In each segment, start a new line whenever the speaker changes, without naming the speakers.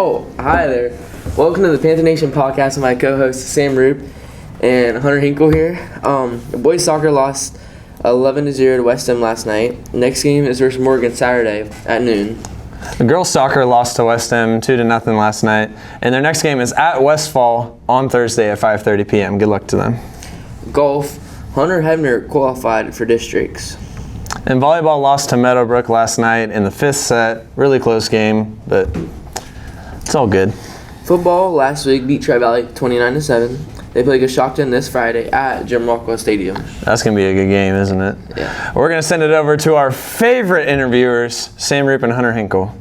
Oh, hi there. Welcome to the Panther Nation Podcast with my co-hosts Sam Roop and Hunter Hinkle here. The boys soccer lost 11-0 to West End last night. Next game is versus Morgan Saturday at noon.
The girls soccer lost to West End 2-0 last night, and their next game is at Westfall on Thursday at 5:30 p.m. Good luck to them.
Golf, Hunter Hebner qualified for districts.
And volleyball lost to Meadowbrook last night in the 5th set. Really close game, but it's all good.
Football last week beat Tri-Valley 29-7. They play Coshocton this Friday at Jim Rockwell Stadium.
That's going to be a good game, isn't it?
Yeah.
We're going to send it over to our favorite interviewers, Sam Roop and Hunter Hinkle.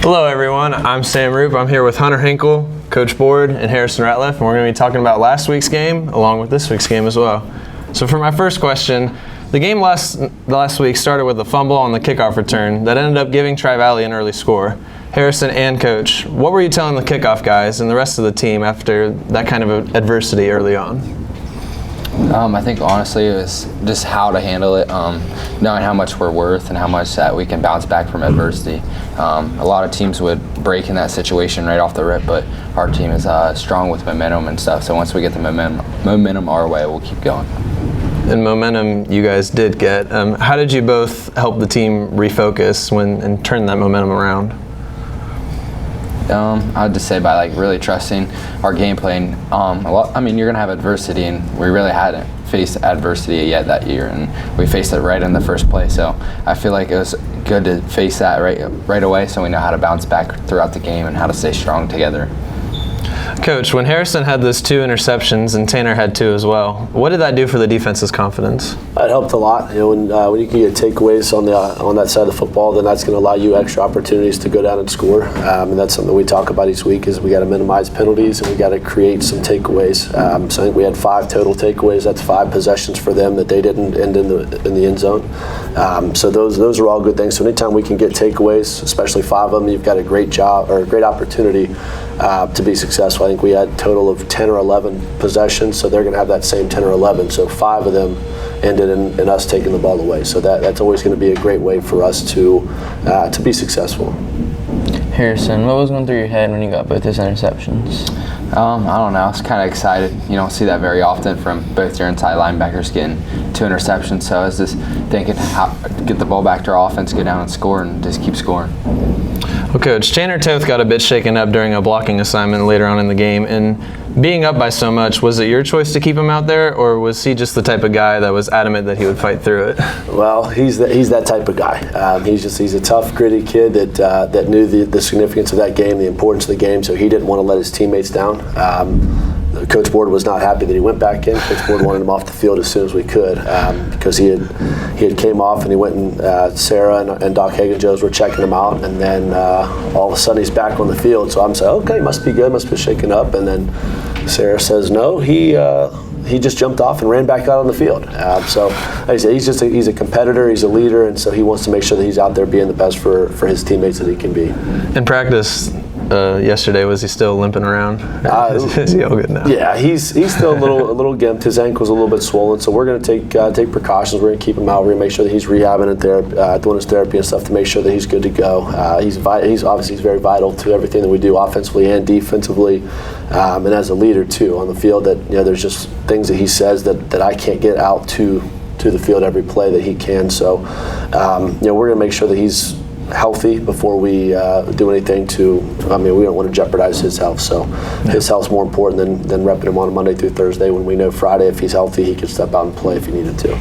Hello, everyone. I'm Sam Roop. I'm here with Hunter Hinkle, Coach Board, and Harrison Ratliff, and we're going to be talking about last week's game along with this week's game as well. So for my first question, the game last week started with a fumble on the kickoff return that ended up giving Tri-Valley an early score. Harrison and Coach, what were you telling the kickoff guys and the rest of the team after that kind of adversity early on?
I think honestly it was just how to handle it, knowing how much we're worth and how much that we can bounce back from adversity. A lot of teams would break in that situation right off the rip, but our team is strong with momentum and stuff, so once we get the momentum our way, we'll keep going.
And momentum you guys did get. How did you both help the team refocus and turn that momentum around?
I'd just say by really trusting our game plan. You're gonna have adversity, and we really hadn't faced adversity yet that year, and we faced it right in the first play. So I feel like it was good to face that right away, so we know how to bounce back throughout the game and how to stay strong together.
Coach, when Harrison had those 2 interceptions and Tanner had 2 as well, what did that do for the defense's confidence?
It helped a lot. When you can get takeaways on that side of the football, then that's going to allow you extra opportunities to go down and score. And that's something we talk about each week is we got to minimize penalties and we got to create some takeaways. So I think we had 5 total takeaways. That's 5 possessions for them that they didn't end in the end zone. So those are all good things. So anytime we can get takeaways, especially 5 of them, you've got a great job or a great opportunity to be successful. I think we had a total of 10 or 11 possessions, so they're going to have that same 10 or 11. So 5 of them ended in us taking the ball away. So that's always going to be a great way for us to be successful.
Harrison, what was going through your head when you got both those interceptions?
I don't know. I was kind of excited. You don't see that very often from both your inside linebackers getting 2 interceptions. So I was just thinking how get the ball back to our offense, go down and score, and just keep scoring.
Well, Coach, Tanner Toth got a bit shaken up during a blocking assignment later on in the game, and being up by so much, was it your choice to keep him out there, or was he just the type of guy that was adamant that he would fight through it?
Well, he's that type of guy. He's a tough, gritty kid that knew the significance of that game, the importance of the game, so he didn't want to let his teammates down. Coach Board was not happy that he went back in. Coach Board wanted him off the field as soon as we could because he had came off and he went and Sarah and Doc Hagen-Joes were checking him out, and then all of a sudden he's back on the field. So I'm saying, okay, must be good, must be shaken up, and then Sarah says no, he just jumped off and ran back out on the field. So like I said, he's a competitor, he's a leader, and so he wants to make sure that he's out there being the best for his teammates that he can be.
In practice yesterday, was he still limping around? Is he all good now?
Yeah, he's still a little gimped. His ankle's a little bit swollen, so we're going to take precautions. We're going to keep him out. We're going to make sure that he's rehabbing and doing his therapy and stuff to make sure that he's good to go. He's obviously very vital to everything that we do offensively and defensively, and as a leader too on the field. That there's just things that he says that I can't get out to the field every play that he can. So we're going to make sure that he's healthy before we do anything we don't want to jeopardize his health. So his health's more important than repping him on a Monday through Thursday when we know Friday if he's healthy he can step out and play if he needed to.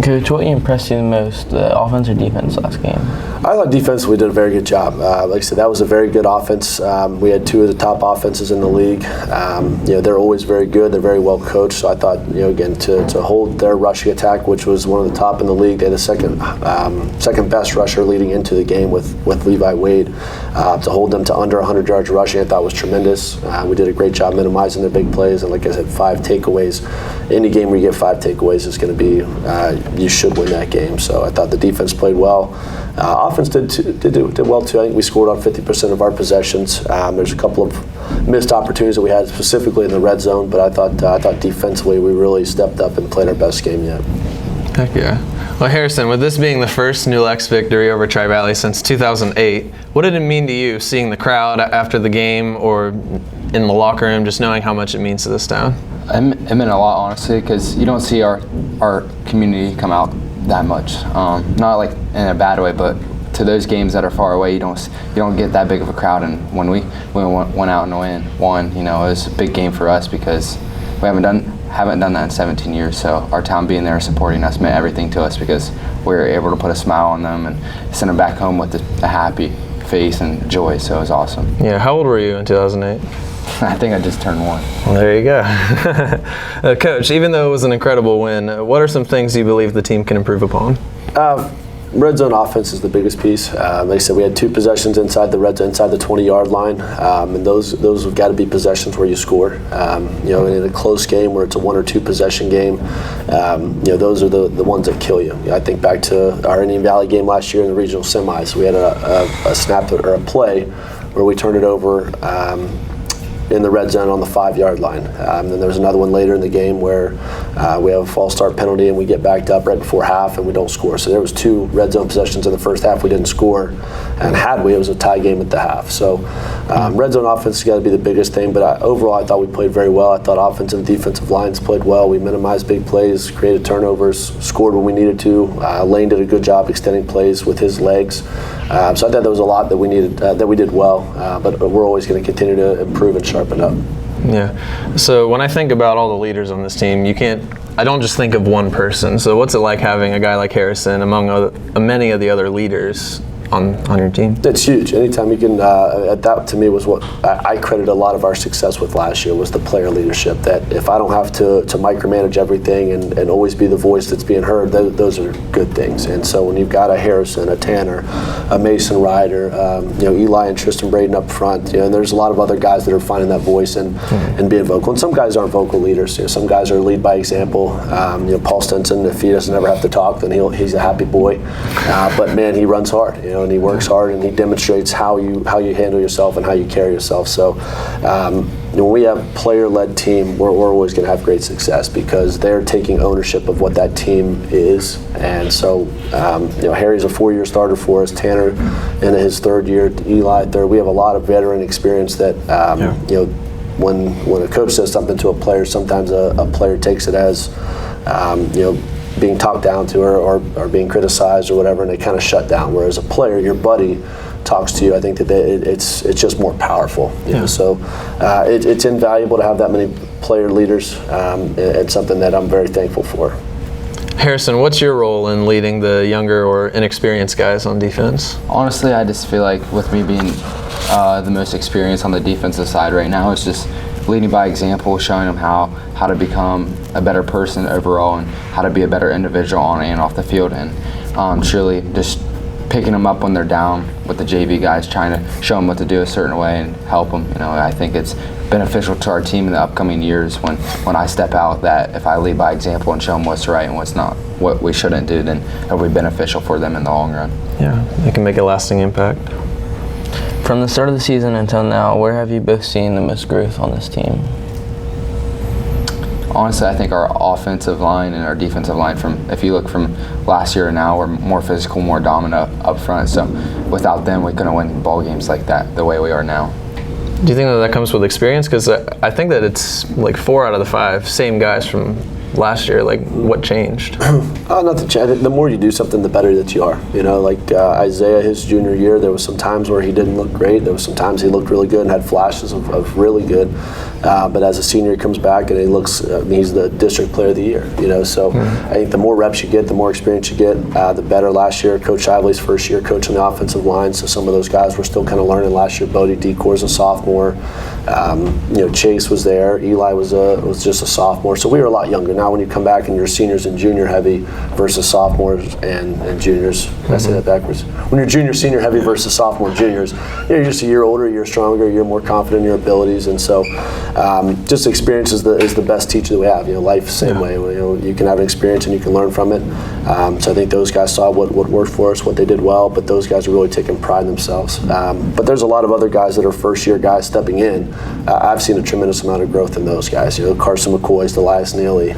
Coach, what impressed you the most, the offense or defense last game?
I thought defensively we did a very good job. Like I said, that was a very good offense. We had 2 of the top offenses in the league. They're always very good. They're very well coached. So I thought, again, to hold their rushing attack, which was one of the top in the league, they had the second best rusher leading into the game with Levi Wade. To hold them to under 100 yards rushing, I thought was tremendous. We did a great job minimizing their big plays, and like I said, 5 takeaways. Any game where you get 5 takeaways is going to be you should win that game. So I thought the defense played well. Offense did well too. I think we scored on 50% of our possessions. There's a couple of missed opportunities that we had specifically in the red zone, but I thought defensively we really stepped up and played our best game yet.
Heck yeah. Well, Harrison, with this being the first New Lex victory over Tri-Valley since 2008, what did it mean to you seeing the crowd after the game or in the locker room, just knowing how much it means to this town?
It meant a lot, honestly, because you don't see our community come out that much. Not like in a bad way, but to those games that are far away, you don't get that big of a crowd. And when we went out and won, it was a big game for us because we haven't done that in 17 years. So our town being there supporting us meant everything to us because we were able to put a smile on them and send them back home with a happy face and joy. So it was awesome.
Yeah. How old were you in 2008?
I think I just turned 1.
Well, there you go. Coach, even though it was an incredible win, what are some things you believe the team can improve upon?
Red zone offense is the biggest piece. Like I said, we had 2 possessions inside the red zone, inside the 20-yard line, and those have got to be possessions where you score. In a close game where it's a 1 or 2 possession game, those are the ones that kill you. I think back to our Indian Valley game last year in the regional semis. We had a snap or a play where we turned it over in the red zone on the 5-yard line. Then there was another one later in the game where we have a false start penalty and we get backed up right before half and we don't score. So there was 2 red zone possessions in the first half we didn't score, and had we, it was a tie game at the half. So red zone offense has got to be the biggest thing, but overall I thought we played very well. I thought offensive and defensive lines played well. We minimized big plays, created turnovers, scored when we needed to. Lane did a good job extending plays with his legs. So I thought there was a lot that we needed, that we did well, but we're always going to continue to improve and sharpen up.
Yeah. So when I think about all the leaders on this team, I don't just think of one person. So what's it like having a guy like Harrison among many of the other leaders on your team?
It's huge. Anytime you can, that to me was what I credit a lot of our success with last year, was the player leadership. That if I don't have to micromanage everything and always be the voice that's being heard, those are good things. And so when you've got a Harrison, a Tanner, a Mason Ryder, Eli and Tristan Braden up front, and there's a lot of other guys that are finding that voice and being vocal. And some guys aren't vocal leaders. Some guys are lead by example. Paul Stinson, if he doesn't ever have to talk, then he's a happy boy. But man, he runs hard. And he works hard and he demonstrates how you handle yourself and how you carry yourself. So when we have player-led team, we're always going to have great success because they're taking ownership of what that team is. And so Harry's a 4-year starter for us, Tanner in his 3rd year, Eli 3rd. We have a lot of veteran experience that when a coach says something to a player, sometimes a player takes it as being talked down to or being criticized or whatever, and they kind of shut down. Whereas a player, your buddy, talks to you, I think that it's just more powerful. So it's invaluable to have that many player leaders. It's something that I'm very thankful for.
Harrison, what's your role in leading the younger or inexperienced guys on defense?
Honestly, I just feel like with me being the most experienced on the defensive side right now, it's just leading by example, showing them how to become a better person overall and how to be a better individual on and off the field, and truly just picking them up when they're down with the JV guys, trying to show them what to do a certain way and help them. I think it's beneficial to our team in the upcoming years when I step out, that if I lead by example and show them what's right and what's not, what we shouldn't do, then it'll be beneficial for them in the long run.
Yeah, it can make a lasting impact.
From the start of the season until now, where have you both seen the most growth on this team?
Honestly, I think our offensive line and our defensive line, if you look from last year to now, we're more physical, more dominant up front. So without them, we couldn't win ball games like that the way we are now.
Do you think that comes with experience? Because I think that it's like 4 out of the 5 same guys from last year. Like, what changed?
Nothing changed. The more you do something, the better that you are. Isaiah, his junior year, there was some times where he didn't look great. There was some times he looked really good and had flashes of really good. But as a senior, he comes back and he's the district player of the year. So I think the more reps you get, the more experience you get, the better. Last year, Coach Shively's first year coaching the offensive line, so some of those guys were still kind of learning last year. Bodie Decor's a sophomore. Chase was there. Eli was just a sophomore. So we were a lot younger. Now when you come back and you're seniors and junior heavy versus sophomores and juniors, I say that backwards. When you're junior, senior heavy versus sophomore and juniors, you're just a year older, you're stronger, you're more confident in your abilities, and so just experience is the best teacher that we have. Life same way. You can have an experience and you can learn from it. So I think those guys saw what worked for us, what they did well, but those guys are really taking pride in themselves. But there's a lot of other guys that are first year guys stepping in. I've seen a tremendous amount of growth in those guys. Carson McCoy's, Elias Neely,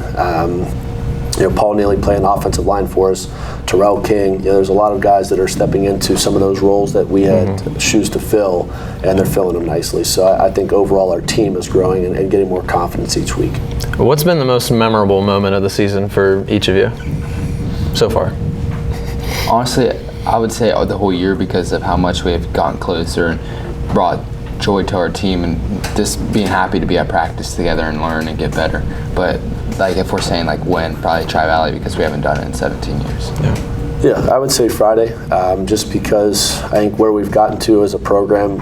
Paul Neely playing offensive line for us, Terrell King. There's a lot of guys that are stepping into some of those roles that we had shoes to fill, and they're filling them nicely. So I think overall our team is growing and getting more confidence each week.
What's been the most memorable moment of the season for each of you so far?
Honestly, I would say the whole year, because of how much we have gotten closer and brought joy to our team, and just being happy to be at practice together and learn and get better. But like, if we're saying like win, probably Tri-Valley, because we haven't done it in 17 years.
Yeah, I would say Friday, just because I think where we've gotten to as a program,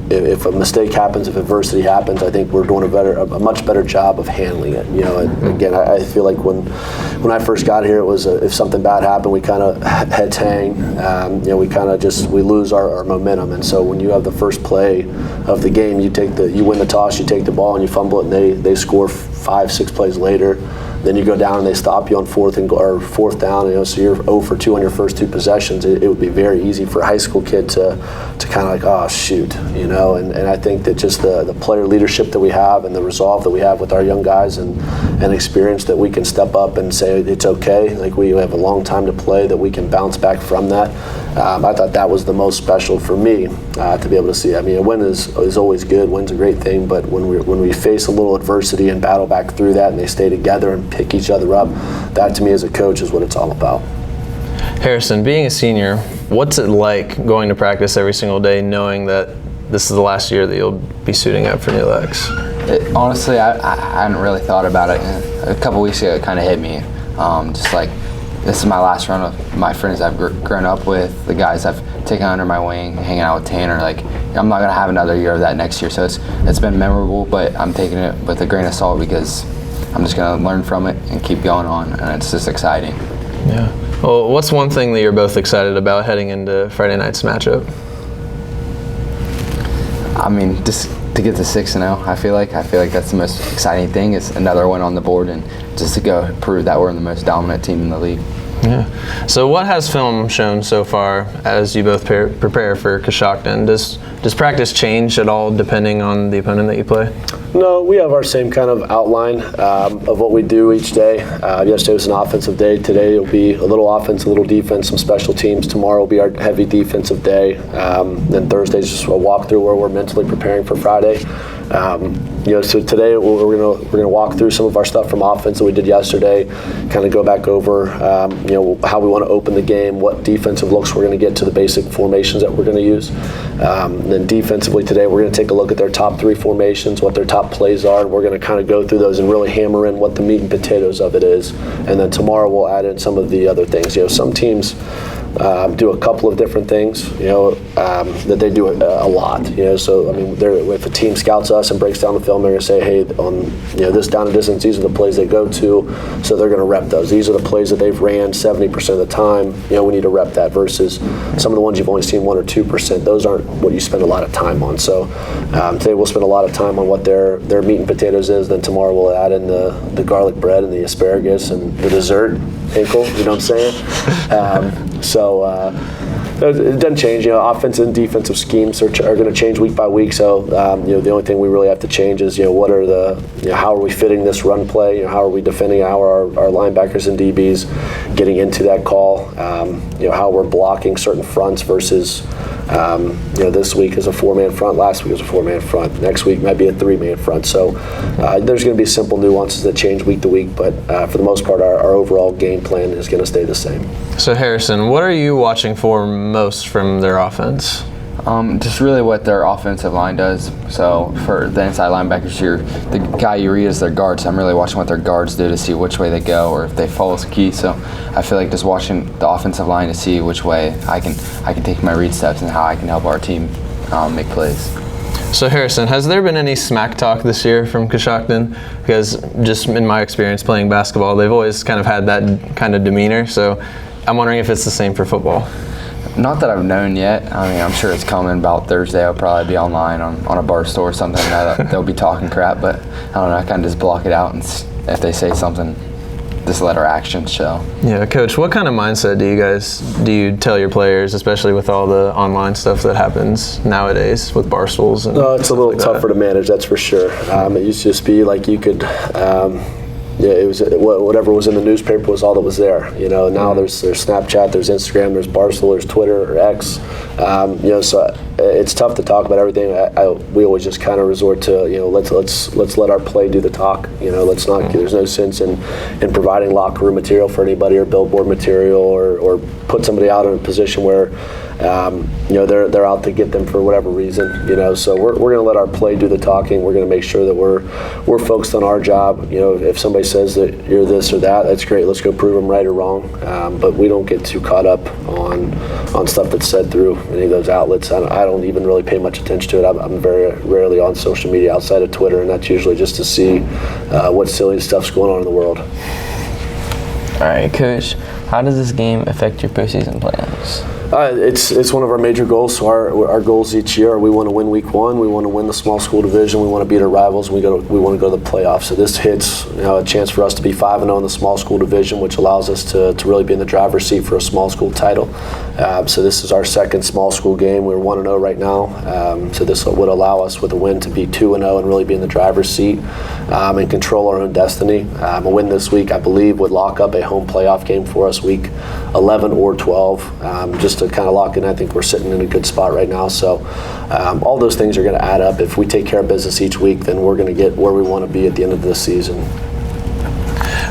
if a mistake happens, if adversity happens, I think we're doing a much better job of handling it. And again, I feel like when I first got here, it was if something bad happened, we kind of heads hang. We lose our momentum. And so when you have the first play of the game, you win the toss, you take the ball, and you fumble it, and they score 5-6 plays later. Then you go down and they stop you on fourth down, so you're 0 for 2 on your first 2 possessions. It would be very easy for a high school kid to kind of like, oh shoot, and I think that just the player leadership that we have and the resolve that we have with our young guys and experience, that we can step up and say it's okay, like we have a long time to play, that we can bounce back from that. I thought that was the most special for me, to be able to see. I mean, a win is always good. Win's a great thing, but when we face a little adversity and battle back through that, and they stay together and pick each other up, that to me as a coach is what it's all about.
Harrison, being a senior, what's it like going to practice every single day knowing that this is the last year that you'll be suiting up for New Lex?
Honestly, I hadn't really thought about it. A couple weeks ago, it kind of hit me. Just like, this is my last run with my friends I've grown up with, the guys I've taken under my wing, hanging out with Tanner. Like, I'm not going to have another year of that next year. So it's been memorable, but I'm taking it with a grain of salt, because I'm just going to learn from it and keep going on, and it's just exciting.
Yeah. Well, what's one thing that you're both excited about heading into Friday night's matchup?
I mean, just to get to 6-0, I feel like that's the most exciting thing, is another one on the board, and just to go prove that we're the most dominant team in the league.
Yeah. So what has film shown so far as you both prepare for Coshocton? Does practice change at all depending on the opponent that you play?
No, we have our same kind of outline of what we do each day. Yesterday was an offensive day. Today it'll be a little offense, a little defense, some special teams. Tomorrow will be our heavy defensive day. Then Thursday's just a walkthrough where we're mentally preparing for Friday. So today we're gonna walk through some of our stuff from offense that we did yesterday, kind of go back over how we want to open the game, what defensive looks we're going to get to, the basic formations that we're going to use. Then defensively today we're going to take a look at their top 3 formations, what their top plays are, and we're going to kind of go through those and really hammer in what the meat and potatoes of it is. And then tomorrow we'll add in some of the other things. Some teams do a couple of different things, that they do a lot. So I mean, if a team scouts us and breaks down the film, they're going to say, hey, on this down and distance, these are the plays they go to, so they're going to rep those. These are the plays that they've ran 70% of the time. We need to rep that, versus some of the ones you've only seen 1 or 2%. Those aren't what you spend a lot of time on. So today we'll spend a lot of time on what their meat and potatoes is. Then tomorrow we'll add in the garlic bread and the asparagus and the dessert, Hinkle, you know what I'm saying? So it doesn't change. Offensive and defensive schemes are going to change week by week. So the only thing we really have to change is what are how are we fitting this run play? How are we defending our linebackers and DBs, getting into that call? How we're blocking certain fronts versus this week is a 4-man front. Last week was a 4-man front. Next week might be a 3-man front. So there's going to be simple nuances that change week to week, but for the most part, our overall game plan is going to stay the same.
So Harrison, what are you watching for most from their offense?
Just really what their offensive line does. So for the inside linebackers, the guy you read is their guards. So I'm really watching what their guards do to see which way they go or if they follow the key. So I feel like just watching the offensive line to see which way I can take my read steps and how I can help our team make plays.
So Harrison, has there been any smack talk this year from Coshocton? Because just in my experience playing basketball, they've always kind of had that kind of demeanor. So I'm wondering if it's the same for football.
Not that I've known yet. I mean, I'm sure it's coming. About Thursday, I'll probably be online on a bar stool or something. They'll be talking crap, but I don't know. I kind of just block it out, and if they say something, just let our actions show.
Yeah, Coach, what kind of mindset do you tell your players, especially with all the online stuff that happens nowadays with bar stools?
No, it's a little tougher to manage, that's for sure. It used to just be like you could it was whatever was in the newspaper was all that was there. You know, now there's Snapchat, there's Instagram, there's Barstool, there's Twitter or X. You know, so it's tough to talk about everything. We always just kind of resort to, you know, let's let our play do the talk. You know, let's not. There's no sense in providing locker room material for anybody or billboard material or put somebody out in a position where you know they're out to get them for whatever reason. You know, so we're going to let our play do the talking. We're going to make sure that we're focused on our job. You know, if somebody says that you're this or that, that's great. Let's go prove them right or wrong. But we don't get too caught up on stuff that's said through any of those outlets. I don't even really pay much attention to it. I'm very rarely on social media outside of Twitter, and that's usually just to see what silly stuff's going on in the world.
All right, Coach, how does this game affect your postseason plans?
It's one of our major goals. So our goals each year are we want to win week 1, we want to win the small school division, we want to beat our rivals, we want to go to the playoffs. So this hits, you know, a chance for us to be 5-0 in the small school division, which allows us to really be in the driver's seat for a small school title. So this is our second small school game. We're 1-0 right now. So this would allow us with a win to be 2-0 and really be in the driver's seat and control our own destiny. A win this week, I believe, would lock up a home playoff game for us week 11 or 12. Just to kind of lock in, I think we're sitting in a good spot right now. So all those things are going to add up. If we take care of business each week, then we're going to get where we want to be at the end of this season.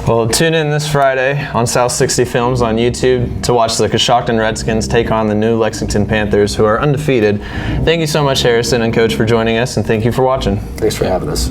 Well, tune in this Friday on South 60 Films on YouTube to watch the Coshocton Redskins take on the new Lexington Panthers, who are undefeated. Thank you so much, Harrison and Coach, for joining us, and thank you for watching.
Thanks for having us.